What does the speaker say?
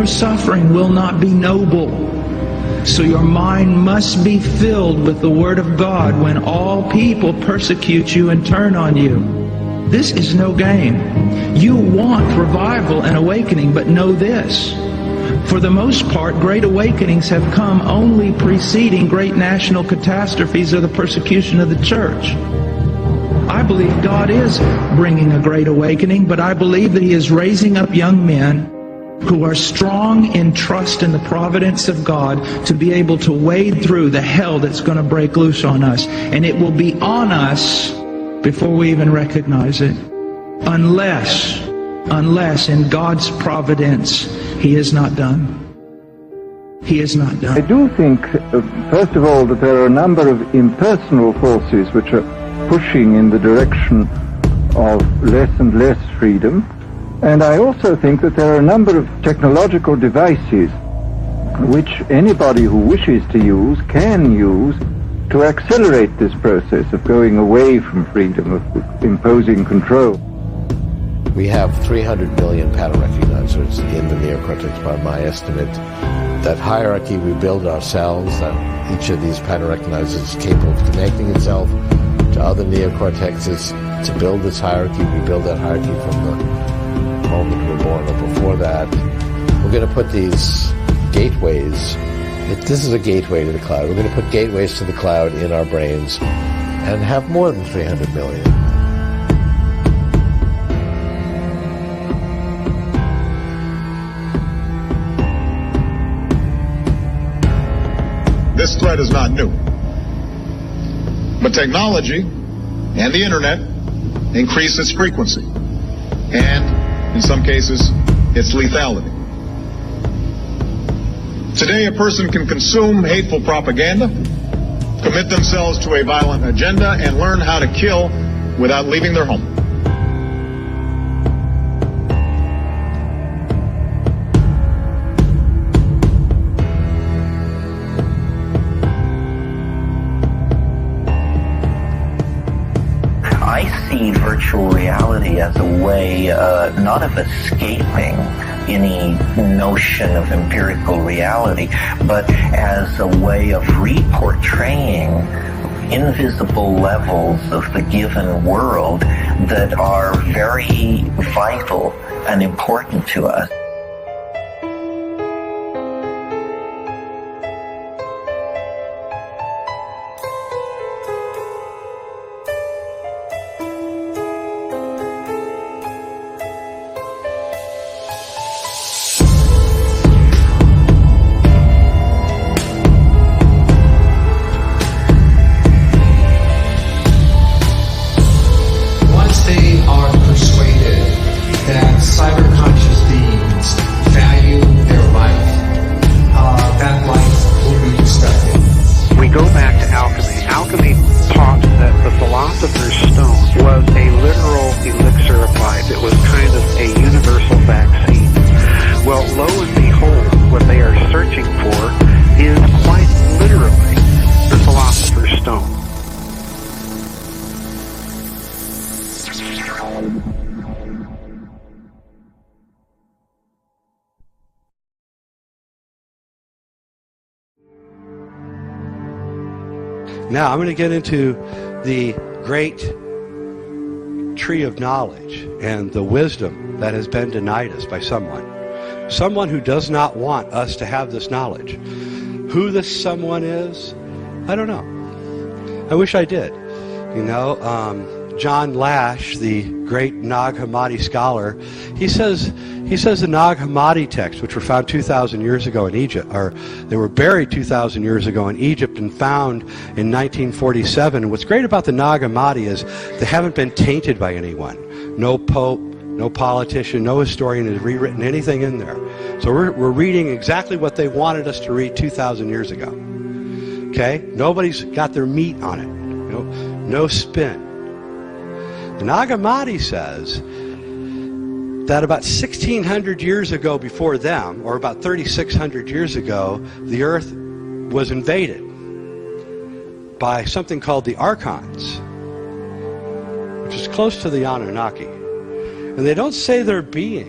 your suffering will not be noble. So your mind must be filled with the Word of God when all people persecute you and turn on you. This is no game. You want revival and awakening, but know this. For the most part, great awakenings have come only preceding great national catastrophes or the persecution of the church. I believe God is bringing a great awakening, but I believe that He is raising up young men who are strong in trust in the providence of God to be able to wade through the hell that's going to break loose on us. And it will be on us before we even recognize it. Unless in God's providence, He is not done. He is not done. I do think, first of all, that there are a number of impersonal forces which are pushing in the direction of less and less freedom. And I also think that there are a number of technological devices which anybody who wishes to use can use to accelerate this process of going away from freedom, of imposing control. We have 300 million pattern recognizers in the neocortex by my estimate. That hierarchy we build ourselves, that each of these pattern recognizers is capable of connecting itself to other neocortexes. To build this hierarchy, we build that hierarchy from the moment we're born or before that. We're going to put these gateways, this is a gateway to the cloud. We're going to put gateways to the cloud in our brains and have more than 300 million. This threat is not new. But technology and the internet increase its frequency and, in some cases, its lethality. Today, a person can consume hateful propaganda, commit themselves to a violent agenda, and learn how to kill without leaving their home. I see virtual reality as a way not of escaping any notion of empirical reality, but as a way of reportraying invisible levels of the given world that are very vital and important to us. Cyber-conscious beings value their life. That life will be respected. We go back to alchemy. Alchemy taught that the philosopher's stone was a literal elixir of life. It was kind of a universal vaccine. Well, lo and behold, what they are searching for is quite literally the philosopher's stone. Now, I'm going to get into the great tree of knowledge and the wisdom that has been denied us by someone who does not want us to have this knowledge. Who this someone is, I don't know. I wish I did. You know, John Lash, the great Nag Hammadi scholar, he says the Nag Hammadi texts, which were found 2,000 years ago in Egypt, or they were buried 2,000 years ago in Egypt and found in 1947. And what's great about the Nag Hammadi is they haven't been tainted by anyone. No pope, no politician, no historian has rewritten anything in there. So we're reading exactly what they wanted us to read 2,000 years ago. Okay? Nobody's got their meat on it. No spin. The Nag Hammadi says that about 1,600 years ago before them, or about 3,600 years ago, the earth was invaded by something called the Archons, which is close to the Anunnaki. And they don't say they're beings.